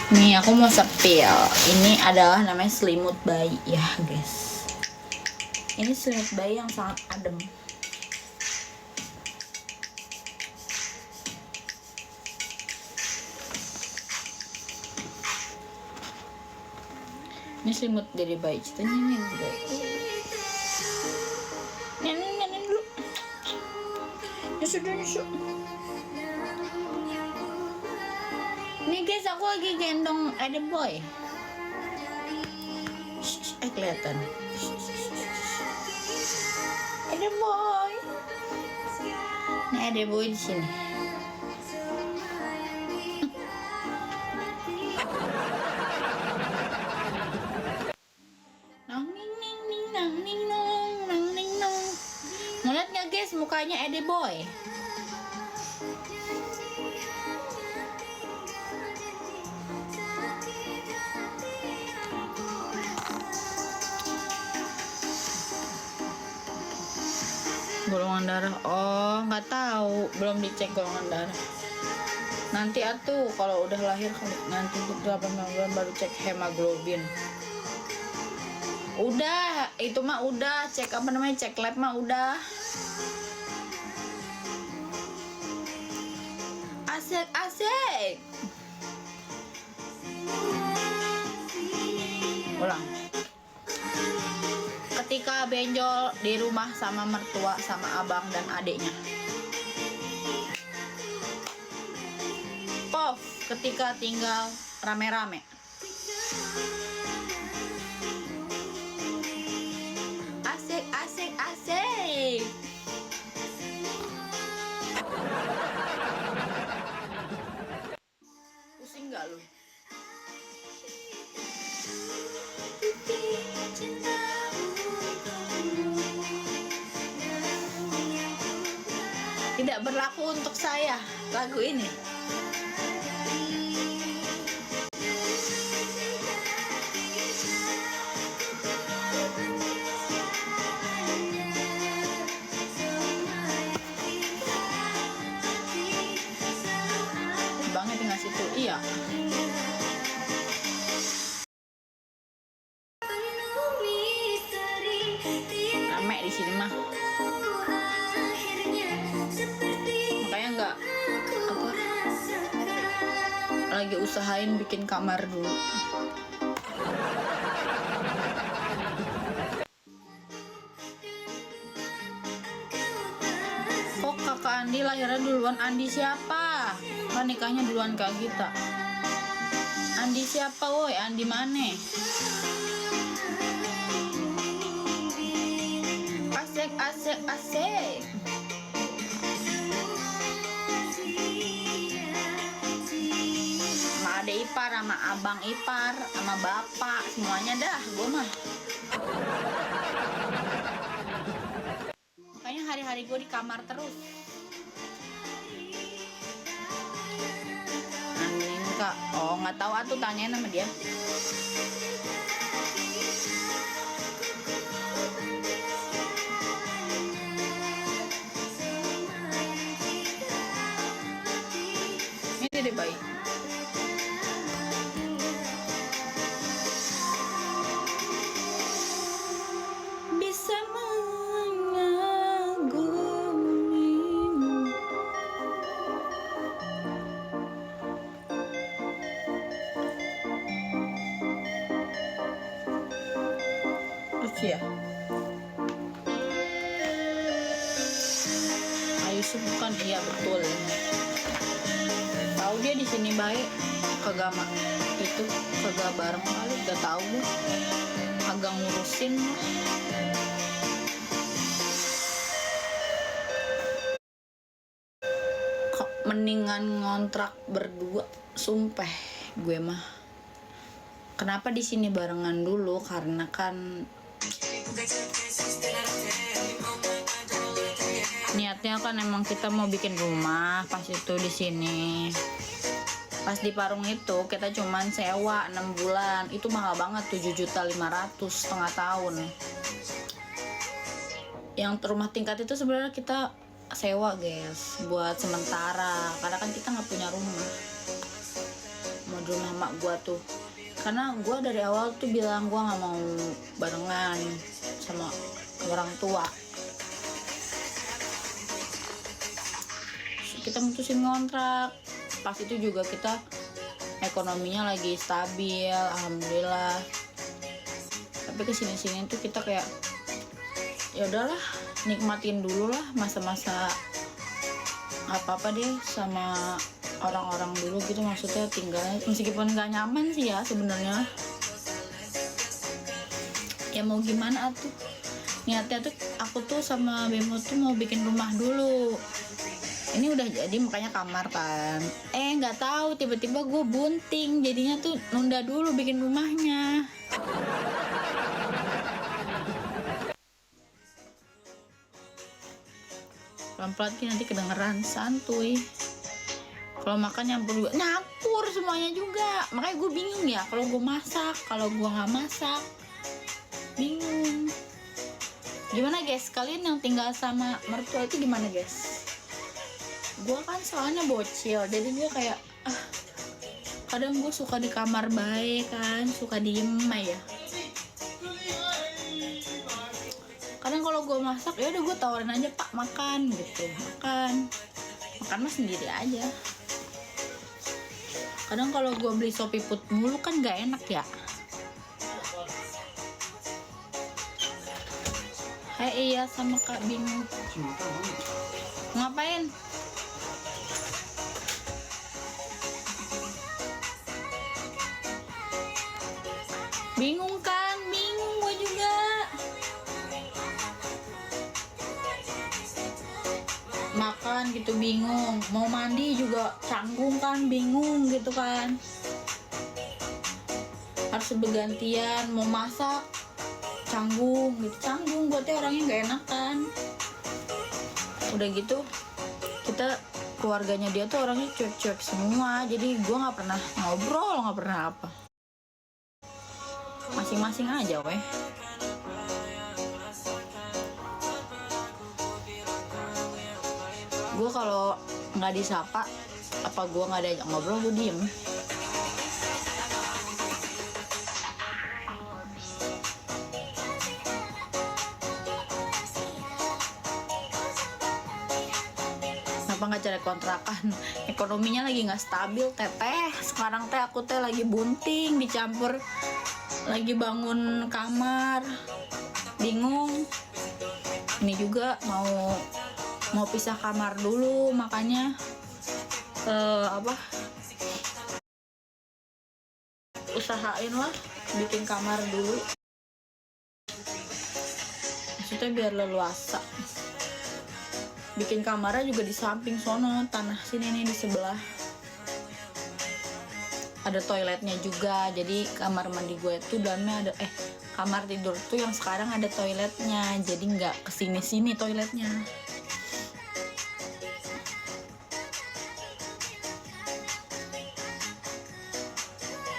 Nih aku mau sepil. Ini adalah namanya selimut bayi ya guys. Ini selimut bayi yang sangat adem. Ini selimut dari bayi. Ceritanya ini bayi. Nenek dulu. Nyusuk. Nih guys, aku lagi gendong ada boy. Kelihatan. Ada boy. Nih ada boy di sini. Ngeliat nggak guys mukanya ada boy? Golongan darah, oh nggak tahu, belum dicek golongan darah. Nanti atuh kalau udah lahir nanti 8 bulan baru cek hemoglobin. Udah, itu mah udah cek apa namanya, cek lab mah udah. Asik. Ulang. Ketika benjol di rumah sama mertua sama abang dan adiknya. Pof ketika tinggal rame-rame. Asik. Pusing gak lu? Tidak berlaku untuk saya lagu ini. Bangnya tinggal situ, iya. Rame di sini mah. Makanya nggak apa, lagi usahain bikin kamar dulu. Kok kakak Andi lahirnya duluan? Andi siapa? Kan nikahnya duluan Kak Gita. Andi siapa woi? Andi mana? Asik. Sama adek ipar, sama abang ipar, sama bapak, semuanya dah gue mah. Makanya hari-hari gue di kamar terus. Anjing Kak, oh nggak tahu atuh, tanyain sama dia. Ini deh bayi. Bisa mengagumimu. Lucu ya? Ayusuf bukan? Iya betul. Tahu dia di sini baik, kagak itu kagak bareng kali, gak tahu gue, kagak ngurusin. Mendingan ngontrak berdua, sumpah gue mah. Kenapa di sini barengan dulu? Karena kan niatnya kan emang kita mau bikin rumah. Pas itu di sini, pas di Parung itu kita cuman sewa 6 bulan, itu mahal banget, 7.500.000 setengah tahun. Yang rumah tingkat itu sebenarnya kita sewa guys, buat sementara, karena kan kita nggak punya rumah. Mau di rumah mak gue tuh, karena gue dari awal tuh bilang gue nggak mau barengan sama orang tua. Kita mutusin ngontrak, pas itu juga kita ekonominya lagi stabil, alhamdulillah. Tapi kesini-sini tuh kita kayak ya udahlah, nikmatin dulu lah masa-masa apa-apa deh sama orang-orang dulu gitu, maksudnya tinggalnya meskipun nggak nyaman sih ya sebenarnya. Ya mau gimana tuh, niatnya tuh aku tuh sama Bemo tuh mau bikin rumah dulu. Ini udah jadi makanya kamar kan. Nggak tahu tiba-tiba gue bunting, jadinya tuh nunda dulu bikin rumahnya. Pelan-pelan nanti kedengeran santuy. Kalau makan nyampur semuanya juga. Makanya gue bingung ya kalau gue masak, kalau gue nggak masak, bingung. Gimana guys, kalian yang tinggal sama mertua itu gimana guys? Gue kan soalnya bocil, jadi gue kayak kadang gue suka di kamar baik kan, suka diem ya. Kadang kalau gue masak ya udah gue tawarin aja, Pak makan gitu, makan mah sendiri aja. Kadang kalau gue beli Shopee Food mulu kan gak enak ya. Iya sama Kak Bimo. Ngapain? Bingung kan? Bingung gue juga. Makan gitu bingung, mau mandi juga canggung kan, bingung gitu kan. Harus bergantian, mau masak canggung gitu, canggung buatnya orangnya nggak enak kan. Udah gitu kita keluarganya dia tuh orangnya cuek-cuek semua, jadi gue nggak pernah ngobrol, nggak pernah apa, masing-masing aja weh. Gue kalau nggak disapa apa gue nggak diajak ngobrol, gue diem. Kenapa nggak cari kontrakan? Ekonominya lagi nggak stabil teteh. Sekarang teh aku teh lagi bunting, dicampur lagi bangun kamar, bingung. Ini juga mau pisah kamar dulu, makanya usahain lah bikin kamar dulu, maksudnya biar leluasa. Bikin kamarnya juga di samping sono, tanah sini nih di sebelah. Ada toiletnya juga, jadi kamar mandi gue tuh dalamnya ada kamar tidur tuh yang sekarang ada toiletnya, jadi nggak kesini-sini toiletnya.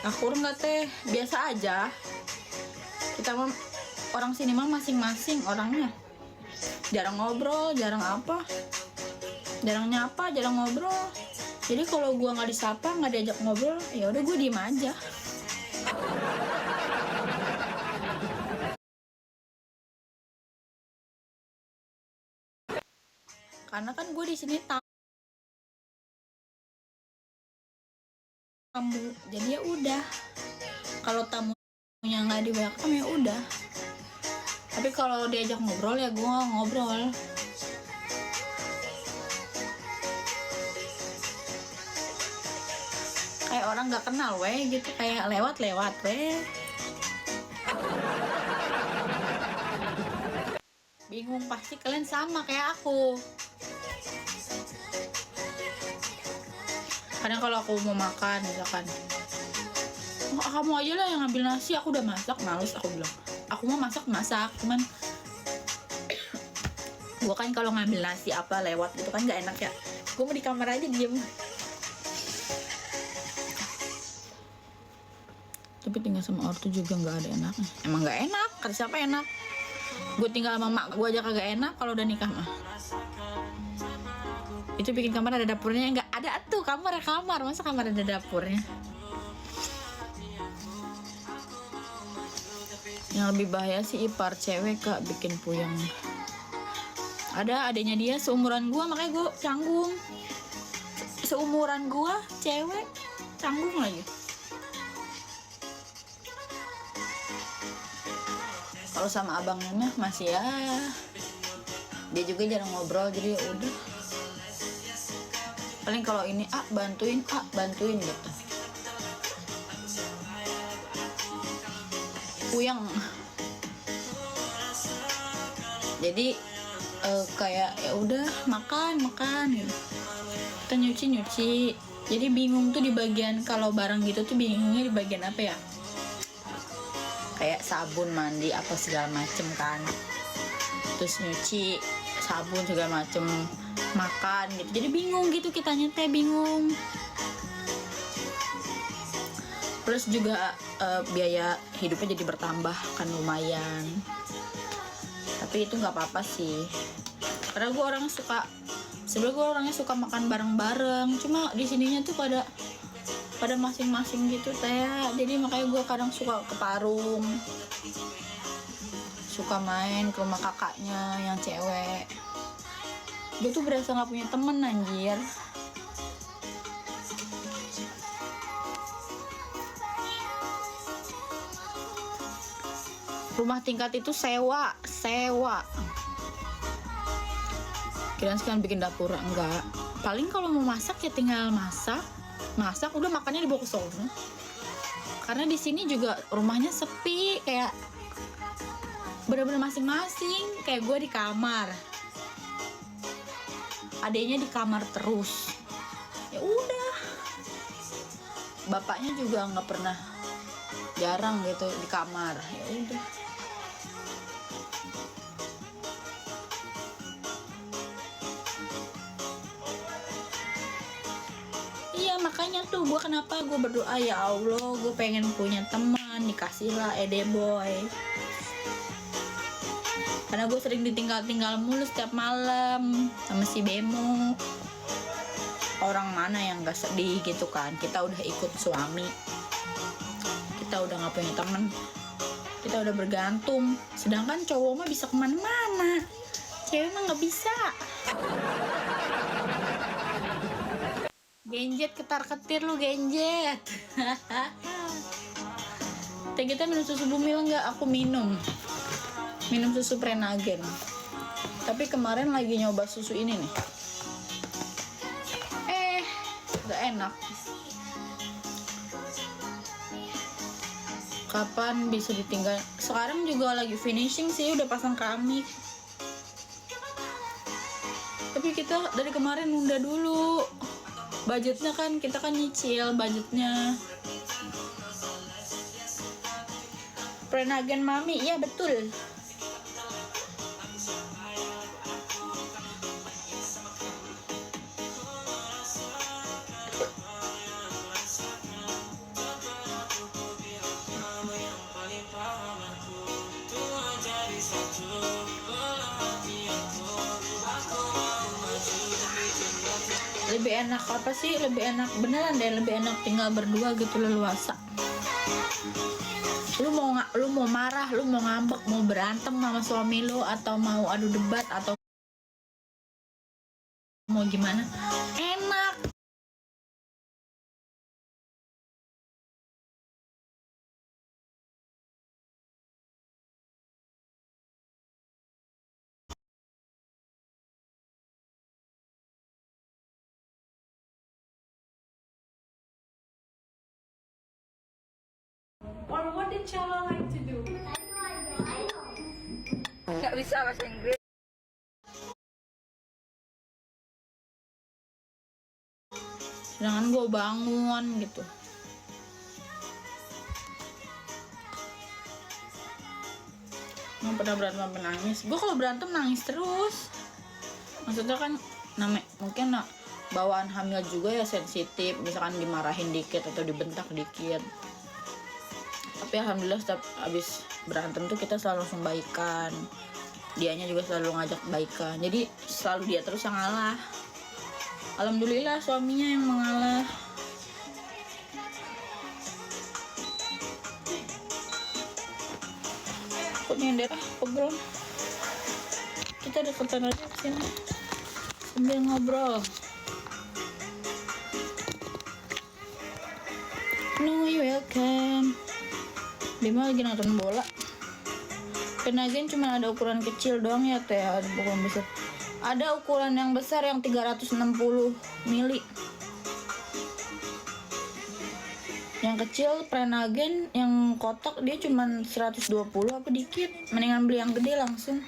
Akur nggak teh? Biasa aja. Kita mah orang sini mah masing-masing orangnya. Jarang ngobrol, jarang apa, jarang nyapa, jarang ngobrol. Jadi kalau gue nggak disapa, nggak diajak ngobrol, ya udah gue diem aja. Karena kan gue di sini tamu, jadi ya udah. Kalau tamunya nggak di welcome ya udah. Tapi kalau diajak ngobrol ya gue ngobrol. Kayak orang nggak kenal weh gitu, kayak lewat-lewat weh. Bingung, pasti kalian sama kayak aku. Kadang kalau aku mau makan misalkan, kamu aja lah yang ngambil nasi, aku udah masak, males aku bilang. Aku mau masak, cuman gue kan kalau ngambil nasi apa lewat gitu kan nggak enak ya. Gue mau di kamar aja diem. Tapi tinggal sama ortu juga nggak ada enaknya. Emang nggak enak, kata siapa enak? Gue tinggal sama mak gue aja kagak enak kalau udah nikah mah. Itu bikin kamar ada dapurnya, nggak ada tuh kamar, masa kamar ada dapurnya? Yang lebih bahaya sih ipar cewek kak, bikin puyeng. Ada adanya dia seumuran gua, makanya gua canggung. Seumuran gua cewek canggung lagi. Kalau sama abangnya mah masih ya, dia juga jarang ngobrol, jadi ya udah. Paling kalau ini bantuin gitu. Puyeng. Jadi kayak ya udah makan gitu. Kita nyuci. Jadi bingung tuh di bagian kalau barang gitu tuh bingungnya di bagian apa ya? Kayak sabun mandi apa segala macem kan. Terus nyuci, sabun segala macem, makan gitu. Jadi bingung gitu, kitanya teh bingung. Plus juga biaya hidupnya jadi bertambah kan, lumayan. Tapi itu nggak apa-apa sih, karena gue orangnya suka makan bareng-bareng. Cuma di sininya tuh pada masing-masing gitu teh. Jadi makanya gue kadang suka ke Parung, suka main ke rumah kakaknya yang cewek. Gue tuh berasa nggak punya temen anjir. Rumah tingkat itu sewa. Kirain sekarang bikin dapur, enggak. Paling kalau mau masak ya tinggal masak udah, makannya dibawa ke sono. Karena di sini juga rumahnya sepi, kayak bener-bener masing-masing. Kayak gue di kamar, adeknya di kamar terus. Ya udah, bapaknya juga nggak pernah, jarang gitu di kamar. Ya udah. Makanya tuh kenapa gue berdoa, ya Allah, gue pengen punya teman, dikasihlah boy. Karena gue sering ditinggal mulu setiap malam sama si Bemo. Orang mana yang gak sedih gitu kan? Kita udah ikut suami, kita udah gak punya teman, kita udah bergantung. Sedangkan cowok mah bisa kemana-mana, cewek mah gak bisa. Genjet ketar-ketir lu, genjet. Teh kita minum susu Bumil nggak? Aku minum susu Prenagen. Tapi kemarin lagi nyoba susu ini nih. Gak enak. Kapan bisa ditinggal? Sekarang juga lagi finishing sih, udah pasang keramik. Tapi kita dari kemarin nunda dulu. Budgetnya kan, kita kan nyicil budgetnya. Prenagen Mami, ya betul. Lebih enak apa sih? Lebih enak beneran deh, lebih enak tinggal berdua gitu, leluasa. Lu mau marah, lu mau ngambek, mau berantem sama suami lu, atau mau adu debat, atau mau gimana, enak. Or what did Chella like to do? Nggak bisa bahasa Inggris. Sedangkan gue bangun gitu. Nggak pernah berantem sampai nangis. Gue kalau berantem nangis terus. Maksudnya kan mungkin bawaan hamil juga ya, sensitif. Misalkan dimarahin dikit atau dibentak dikit. Tapi alhamdulillah setiap abis berantem tuh kita selalu langsung baikan. Dianya juga selalu ngajak baikan. Jadi selalu dia terus yang ngalah. Alhamdulillah suaminya yang mengalah. takut nyender, pegel. Kita deketan aja sini sambil ngobrol. No, you welcome. Bima lagi nonton bola. Penagen cuma ada ukuran kecil doang ya teh, ada ukuran besar. Ada ukuran yang besar yang 360 mili. Yang kecil Prenagen yang kotak dia cuma 120 apa dikit. Mendingan beli yang gede langsung.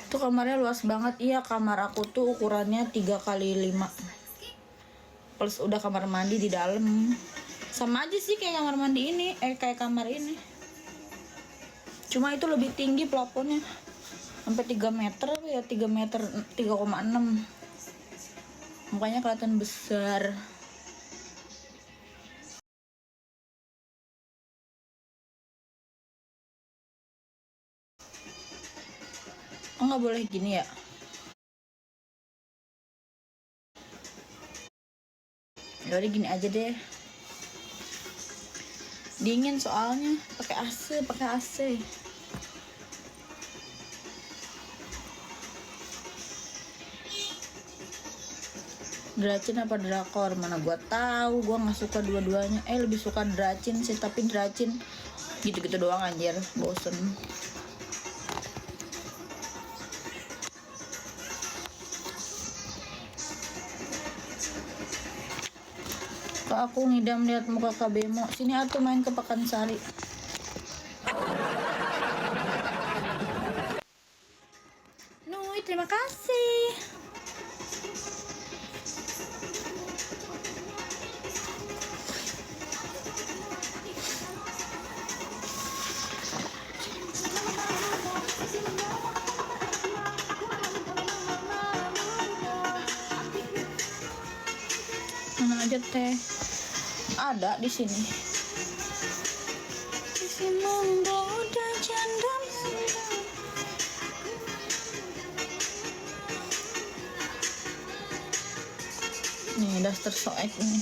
Tuh kamarnya luas banget. Iya, kamar aku tuh ukurannya 3x5. Plus udah kamar mandi di dalam. Sama aja sih kayak kamar mandi ini, kayak kamar ini. Cuma itu lebih tinggi plafonnya. Sampai 3 meter ya, 3 meter 3,6. Makanya kelihatan besar. Oh, nggak boleh gini ya? Yaudah gini aja deh. Dingin soalnya, pakai AC, pakai AC. Dracin apa drakor? Mana gua tahu, gua nggak suka dua-duanya. Lebih suka Dracin sih, tapi Dracin gitu-gitu doang anjir, bosen. Kok aku ngidam lihat muka Kak Bemo. Sini atuh main ke Pekansari. Nui, terima kasih. Mana aja teh? Ada di sini. Si menggoda janda. Nih daster soek ini.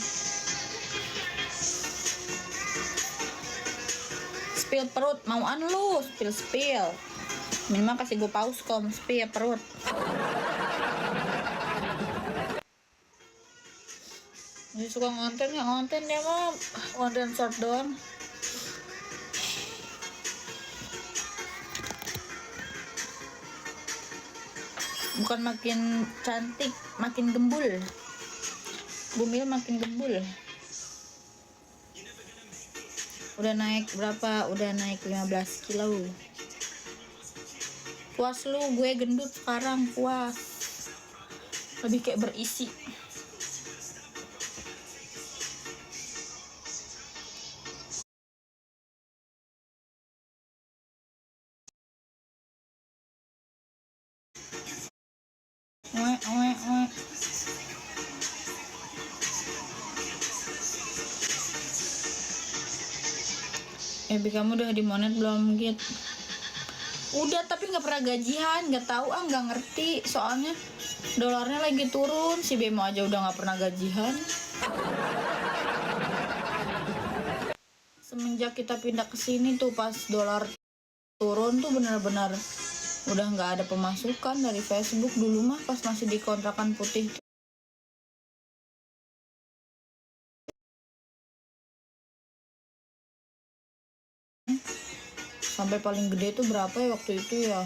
Spill perut, mauan lu spill. Minimal kasih gue pause kom, spill perut. Dia suka ngonten ya, ngonten dia mah ngonten short doang. Bukan makin cantik, makin gembul. Bumil makin gembul. Udah naik berapa? Udah naik 15 kilo. Puas lu, gue gendut sekarang, puas. Lebih kayak berisi. Oe. Kamu udah dimonet belum Git? Udah, tapi nggak pernah gajian, nggak tahu nggak ngerti. Soalnya dolarnya lagi turun, si Bemo aja udah nggak pernah gajian. Semenjak kita pindah ke sini tuh pas dolar turun tuh benar-benar udah nggak ada pemasukan dari Facebook. Dulu mah pas masih di kontrakan putih tuh, sampai paling gede tuh berapa ya waktu itu ya,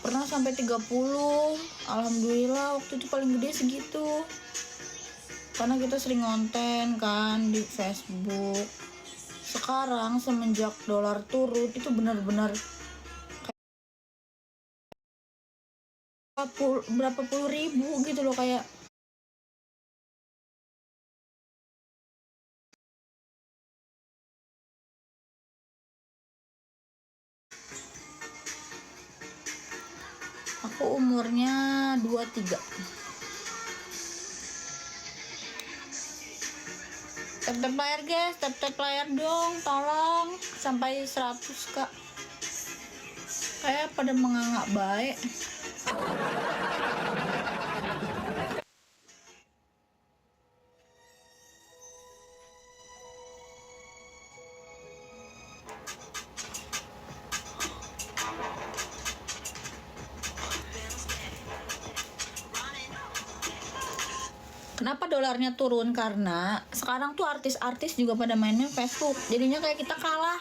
pernah sampai 30. Alhamdulillah waktu itu paling gede segitu, karena kita sering ngonten kan di Facebook. Sekarang semenjak dolar turun itu benar-benar berapa puluh ribu gitu loh, kayak aku umurnya 23. Tap layar guys, tap layar dong, tolong sampai 100 kak. Kayak pada mengangak baik. Kenapa dolarnya turun? Karena sekarang tuh artis-artis juga pada mainnya Facebook. Jadinya kayak kita kalah.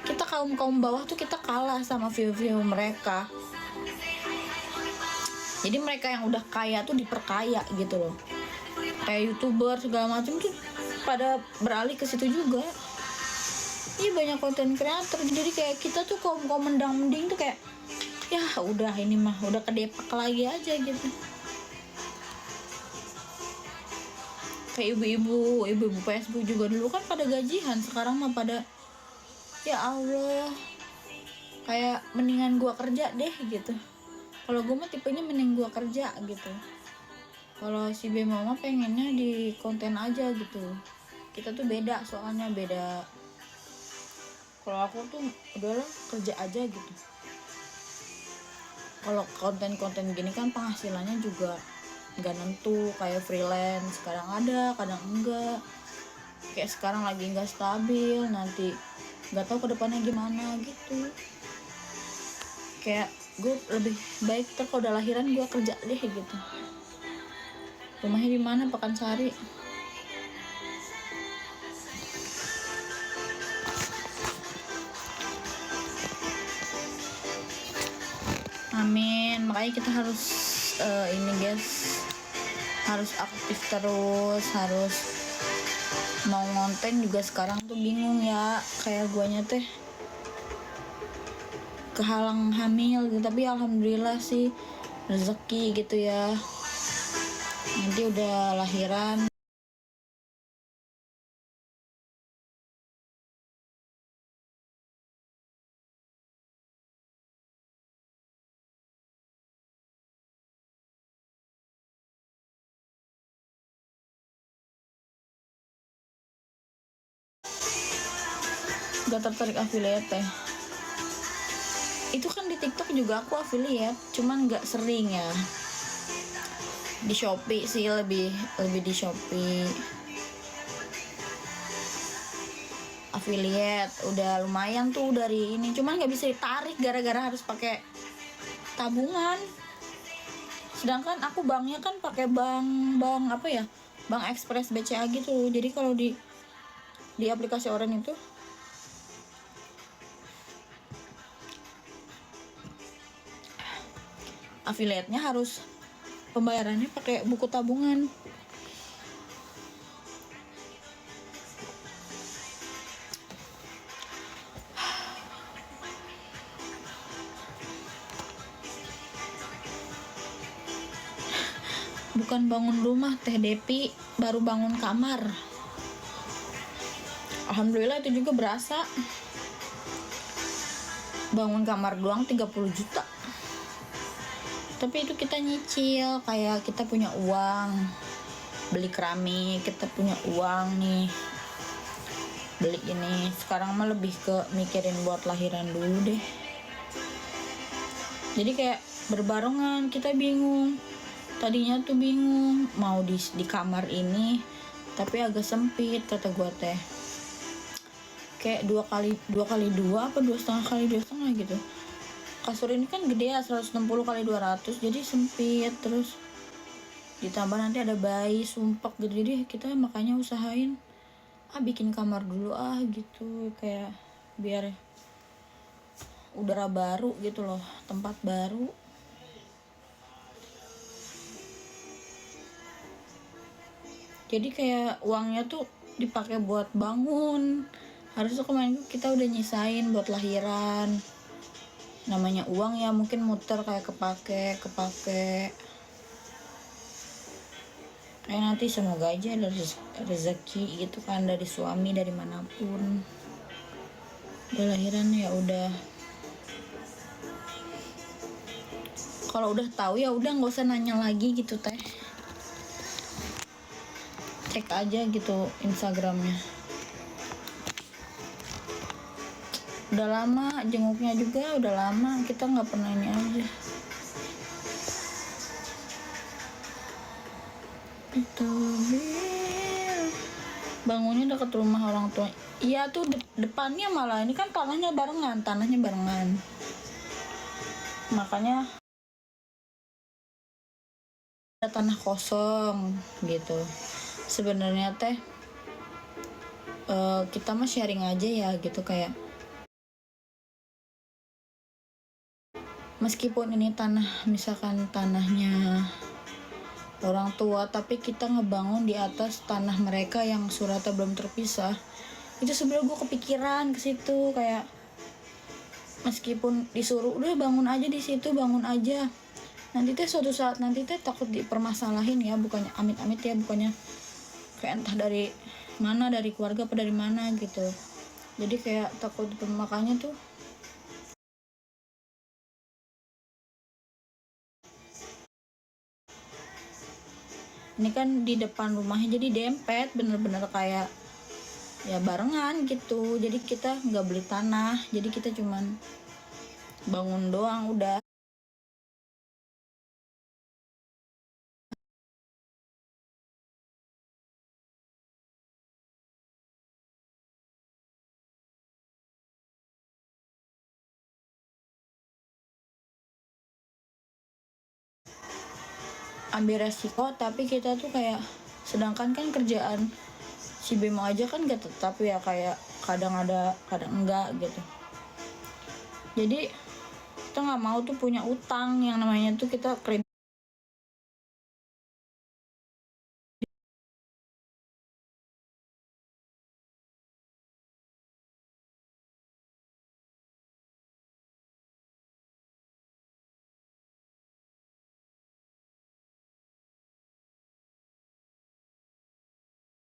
Kita kaum bawah tuh kita kalah sama view-view mereka. Jadi mereka yang udah kaya tuh diperkaya gitu loh. Kayak YouTuber segala macam tuh pada beralih ke situ juga. Iya, banyak konten kreator. Jadi kayak kita tuh kaum mendang-mending tuh kayak ya udah ini mah udah kedepak lagi aja gitu. Kayak ibu-ibu Facebook juga dulu kan pada gajian, sekarang mah pada ya Allah, kayak mendingan gua kerja deh gitu. Kalau gua mah tipenya mending gua kerja gitu. Kalau si Bemo mah pengennya di konten aja gitu. Kita tuh beda, soalnya beda. Kalau aku tuh udahlah kerja aja gitu. Kalau konten-konten gini kan penghasilannya juga nggak nentu, kayak freelance, kadang ada kadang enggak. Kayak sekarang lagi nggak stabil, nanti nggak tahu kedepannya gimana gitu. Kayak gue lebih baik kalau udah lahiran gue kerja deh gitu. Rumahnya di mana? Pekansari. Amin. Makanya kita harus ini guys, harus aktif terus, harus mau ngonten juga sekarang tuh bingung ya, kayak guanya teh kehalang hamil gitu. Tapi alhamdulillah sih rezeki gitu ya, nanti udah lahiran. Gak tertarik affiliate teh. Itu kan di TikTok juga aku affiliate, cuman gak sering ya. Di Shopee sih lebih di Shopee. Affiliate udah lumayan tuh dari ini, cuman nggak bisa ditarik gara-gara harus pakai tabungan. Sedangkan aku banknya kan pakai bank apa ya, Bank Express BCA gitu. Jadi kalau di aplikasi Oren itu affiliate-nya harus pembayarannya pakai buku tabungan. Bukan bangun rumah, Teh Depi baru bangun kamar. Alhamdulillah itu juga berasa. Bangun kamar doang 30 juta. Tapi itu kita nyicil, kayak kita punya uang beli keramik, kita punya uang nih beli ini. Sekarang mah lebih ke mikirin buat lahiran dulu deh. Jadi kayak berbarengan, kita bingung. Tadinya tuh bingung mau di kamar ini, tapi agak sempit kata gua teh. Kayak 2 kali 2 apa 2,5 kali 2,5 gitu. Kasur ini kan gede ya, 160 kali 200, jadi sempit. Terus ditambah nanti ada bayi sumpek gitu, jadi kita makanya usahain bikin kamar dulu gitu, kayak biar udara baru gitu loh, tempat baru. Jadi kayak uangnya tuh dipakai buat bangun. Harusnya kemarin kita udah nyisain buat lahiran. Namanya uang ya, mungkin muter kayak kepake. Kayak nanti semoga aja ada rezeki gitu kan dari suami, dari manapun. Udah lahiran ya udah. Kalau udah tahu ya udah, nggak usah nanya lagi gitu teh. Cek aja gitu Instagramnya. Udah lama jenguknya juga, udah lama kita nggak pernah ini aja. Itu bangunnya dekat rumah orang tua. Iya tuh depannya, malah ini kan tanahnya barengan. Makanya tanah kosong gitu. Sebenarnya teh kita mah sharing aja ya gitu, kayak meskipun ini tanah, misalkan tanahnya orang tua, tapi kita ngebangun di atas tanah mereka yang suratnya belum terpisah. Itu sebenarnya gue kepikiran ke situ, kayak meskipun disuruh udah bangun aja di situ, bangun aja, nanti teh suatu saat nanti teh takut dipermasalahin ya, bukannya amit-amit ya, bukannya kayak entah dari mana, dari keluarga apa dari mana gitu. Jadi kayak takut, makanya tuh ini kan di depan rumahnya, jadi dempet, bener-bener kayak ya barengan gitu. Jadi kita nggak beli tanah, jadi kita cuman bangun doang udah. Ambil resiko, tapi kita tuh kayak, sedangkan kan kerjaan si Bemo aja kan gak tetap ya, kayak kadang ada kadang enggak gitu. Jadi kita nggak mau tuh punya utang yang namanya tuh kita kredit.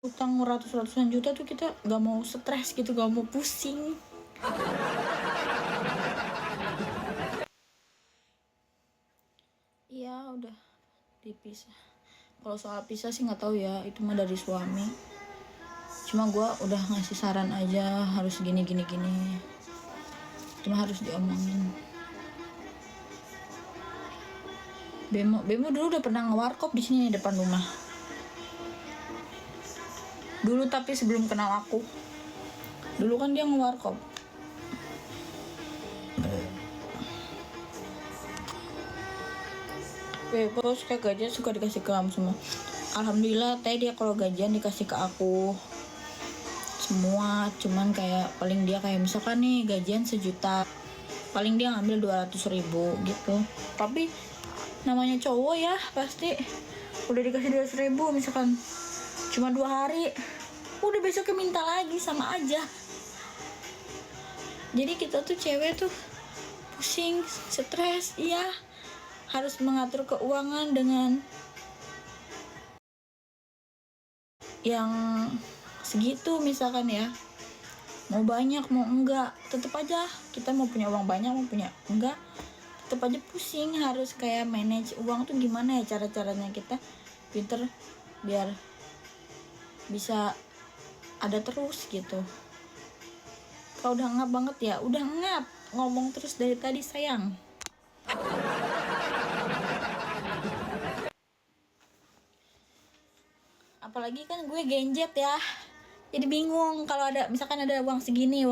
Utang ratus-ratusan juta tuh kita nggak mau stres gitu, nggak mau pusing. Iya udah dipisah. Kalau soal pisah sih nggak tahu ya, itu mah dari suami. Cuma gue udah ngasih saran aja, harus gini gini gini. Cuma harus diomongin. Bemo dulu udah pernah ngewarkop di sini depan rumah. Dulu tapi sebelum kenal aku. Dulu kan dia ngewarkop. Bebo kayak gajian suka dikasih ke kamu semua. Alhamdulillah teh dia kalau gajian dikasih ke aku semua. Cuman kayak paling dia kayak misalkan nih gajian 1 juta, paling dia ngambil 200.000 gitu. Tapi namanya cowok ya, pasti udah dikasih 200.000 misalkan cuma 2 hari, udah besoknya minta lagi, sama aja. Jadi kita tuh cewek tuh pusing, stres, iya, harus mengatur keuangan dengan yang segitu misalkan ya. Mau banyak mau enggak, tetep aja kita mau punya uang banyak mau punya enggak, tetep aja pusing. Harus kayak manage uang tuh gimana ya, cara-caranya kita pinter biar bisa ada terus gitu. Kalau udah ngap banget ya udah ngap, ngomong terus dari tadi sayang. Apalagi kan gue genjet ya, jadi bingung kalau ada misalkan ada uang segini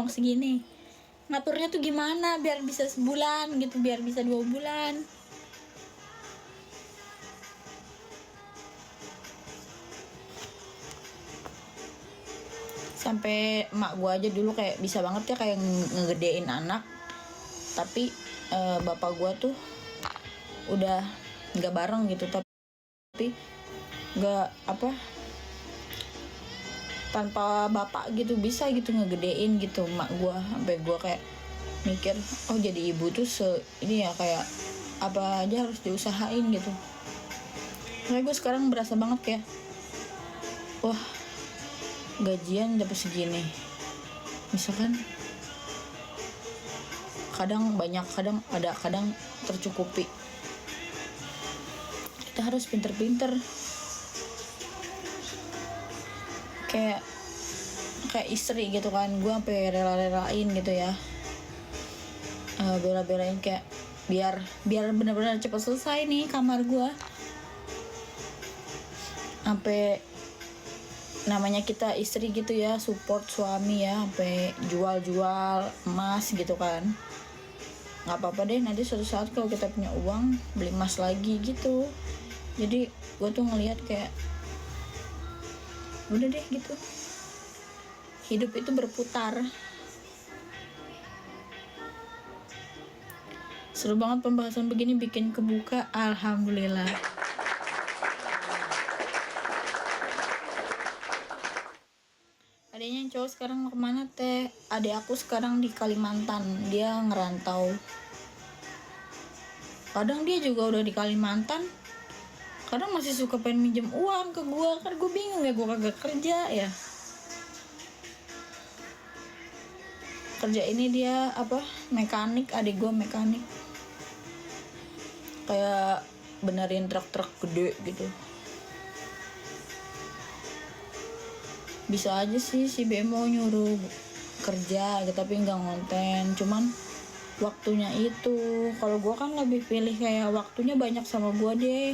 ngaturnya tuh gimana biar bisa sebulan gitu, biar bisa 2 bulan. Sampai emak gue aja dulu kayak bisa banget ya kayak ngegedein anak, tapi bapak gue tuh udah nggak bareng gitu, tapi nggak apa, tanpa bapak gitu bisa gitu ngegedein gitu emak gue. Sampai gue kayak mikir, oh jadi ibu tuh ini ya, kayak apa aja harus diusahain gitu. Karena gue sekarang berasa banget kayak, wah gajian dapat segini misalkan, kadang banyak, kadang ada, kadang tercukupi. Kita harus pinter-pinter kayak istri gitu kan. Gue sampai rela-relain gitu ya, bela-belain kayak biar benar-benar cepat selesai nih kamar gue. Sampai namanya kita istri gitu ya, support suami ya, sampai jual-jual emas gitu kan. Nggak apa-apa deh, nanti suatu saat kalau kita punya uang beli emas lagi gitu. Jadi gue tuh ngelihat kayak udah deh gitu, hidup itu berputar. Seru banget pembahasan begini, bikin kebuka, alhamdulillah. Adiknya yang cowok sekarang mau kemana teh? Adik aku sekarang di Kalimantan, dia ngerantau. Kadang dia juga udah di Kalimantan, kadang masih suka pengen minjem uang ke gue. Kan gue bingung ya, gue kagak kerja ya. Kerja ini dia apa, mekanik, adik gue mekanik, kayak benerin truk-truk gede gitu. Bisa aja sih si Bemo nyuruh kerja gitu, tapi nggak ngonten, cuman waktunya itu. Kalau gue kan lebih pilih kayak waktunya banyak sama gue deh.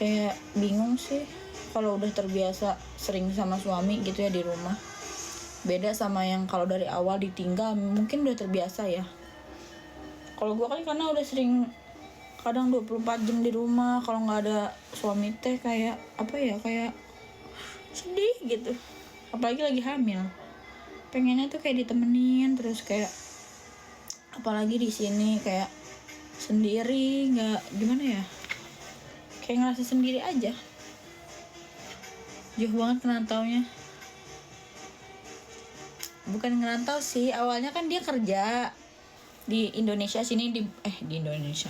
Kayak bingung sih kalau udah terbiasa sering sama suami gitu ya di rumah. Beda sama yang kalau dari awal ditinggal, mungkin udah terbiasa ya. Kalau gue kan karena udah sering, kadang 24 jam di rumah, kalau nggak ada suami teh kayak apa ya, kayak sedih gitu. Apalagi lagi hamil, pengennya tuh kayak ditemenin terus, kayak apalagi di sini kayak sendiri, nggak gimana ya, kayak ngerasa sendiri aja. Jauh banget ngerantaunya. Bukan ngerantau sih, awalnya kan dia kerja di Indonesia sini, di Indonesia,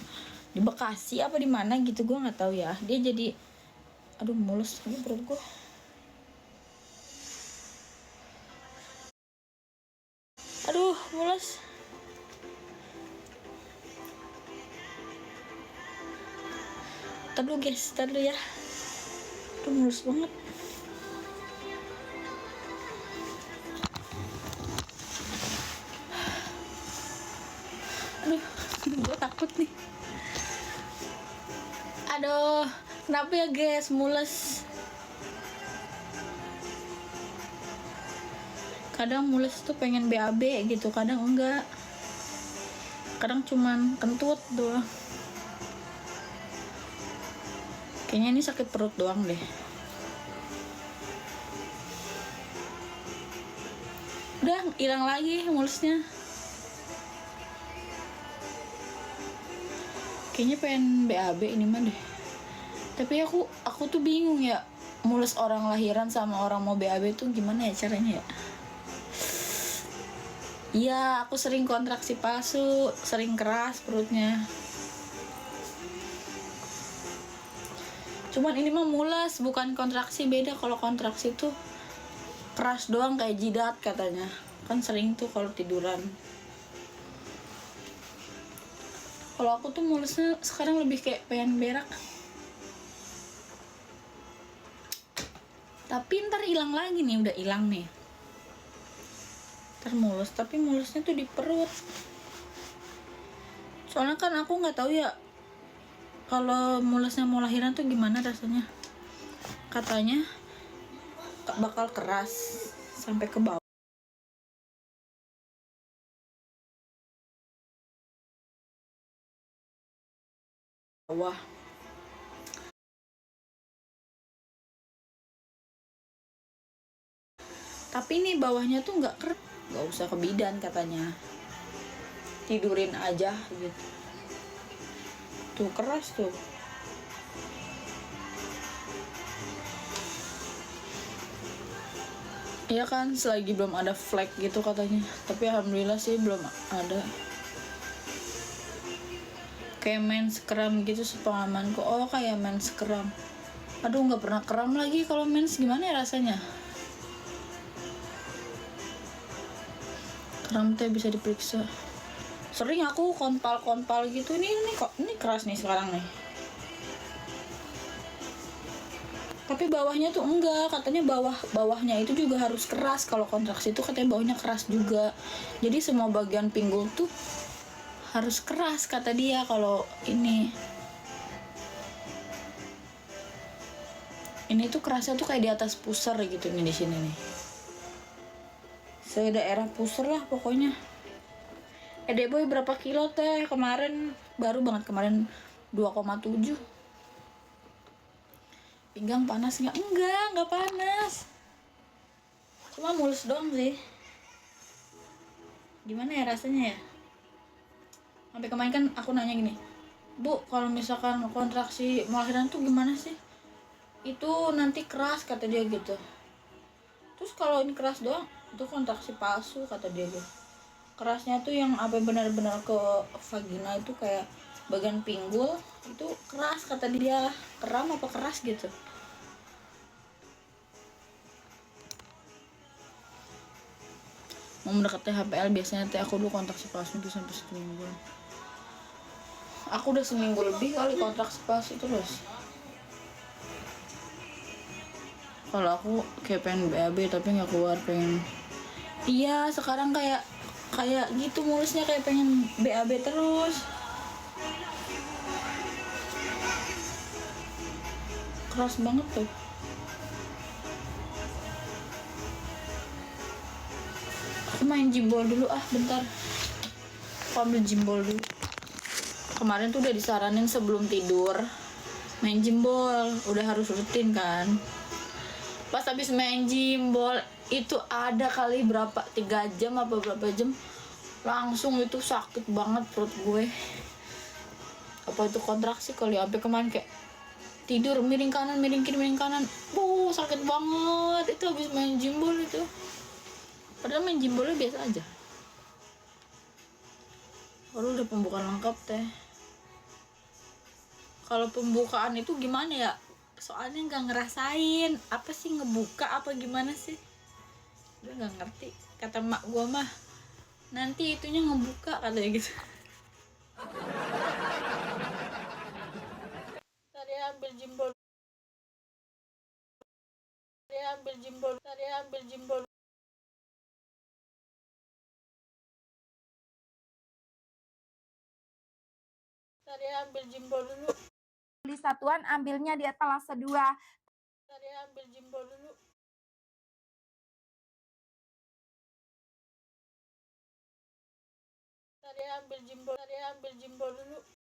di Bekasi apa di mana gitu, gue nggak tahu ya. Dia jadi, aduh mulus lagi perut gue. Aduh mulus. Ntar dulu guys, ntar dulu ya. Aduh mulus banget. Aduh, gue takut nih. Aduh, kenapa ya guys, mules. Kadang mules tuh pengen BAB gitu, kadang enggak. Kadang cuman kentut doang. Kayaknya ini sakit perut doang deh. Udah hilang lagi mulusnya. Kayaknya pengen BAB ini mah deh. Tapi aku tuh bingung ya, mulus orang lahiran sama orang mau BAB tuh gimana ya caranya ya. Iya, aku sering kontraksi palsu, sering keras perutnya. Cuman ini mah mules, bukan kontraksi, beda. Kalau kontraksi tuh keras doang kayak jidat katanya. Kan sering tuh kalau tiduran. Kalau aku tuh mulesnya sekarang lebih kayak pengen berak. Tapi ntar hilang lagi nih, udah hilang nih. Ntar mulus, tapi mulusnya tuh di perut. Soalnya kan aku nggak tahu ya kalau mulusnya mau lahiran tuh gimana rasanya. Katanya bakal keras sampai ke bawah. Tapi nih bawahnya tuh nggak usah ke bidan katanya, tidurin aja gitu. Tuh keras tuh. Iya kan, selagi belum ada flek gitu katanya. Tapi alhamdulillah sih belum ada. Kayak mens kram gitu sepengalamanku. Oh kayak mens kram. Aduh nggak pernah kram lagi. Kalau mens gimana ya rasanya? Kram teh bisa diperiksa. Sering aku konpal gitu. Ini kok ini keras nih sekarang nih. Tapi bawahnya tuh enggak, katanya bawahnya itu juga harus keras. Kalau kontraksi itu katanya bawahnya keras juga. Jadi semua bagian pinggul tuh harus keras kata dia. Kalau ini tuh kerasnya tuh kayak di atas pusar gitu nih, di sini nih. Daerah pusar lah pokoknya. Boy berapa kilo teh? Kemarin baru banget, kemarin 2,7. Pinggang panas nggak? Nggak panas. Cuma mulus doang sih. Gimana ya rasanya ya? Sampai kemarin kan aku nanya gini, Bu, kalau misalkan kontraksi melahirkan tuh gimana sih? Itu nanti keras kata dia gitu. Terus kalau ini keras doang, itu kontraksi palsu kata dia gitu. Kerasnya tuh yang apa benar-benar ke vagina itu kayak bagian pinggul itu keras kata dia. Kram apa keras gitu. Mau mendekati HPL biasanya teh aku dulu kontraksi palsu itu sampai 1 minggu. Aku udah seminggu lebih kali kontraksi palsu terus. Kalau aku kayak pengen BAB tapi nggak keluar, pengen. Iya, sekarang kayak gitu mulusnya kayak pengen BAB terus. Keras banget tuh. Aku main jimbol dulu bentar. Aku ambil jimbol dulu. Kemarin tuh udah disaranin sebelum tidur main jimbol, udah harus rutin kan. Pas habis main jimbol itu ada kali berapa 3 jam apa berapa jam langsung itu sakit banget perut gue. Apa itu kontraksi kali, sampai kemarin kayak tidur miring kanan miring kiri miring kanan, sakit banget itu habis main jimbol itu. Padahal main jimbolnya biasa aja. Kalau udah pembukaan lengkap teh. Kalau pembukaan itu gimana ya? Soalnya nggak ngerasain apa sih ngebuka apa gimana sih? Udah nggak ngerti. Kata mak gua mah nanti itunya ngebuka katanya gitu. Tadi ambil jimbol. Tadi ambil jimbol. Tadi ambil jimbol. Tadi ambil jimbol dulu. Beli satuan ambilnya di etalase 2. Tadi ambil jimbol dulu. Tadi ambil jimbol. Tadi ambil jimbol dulu.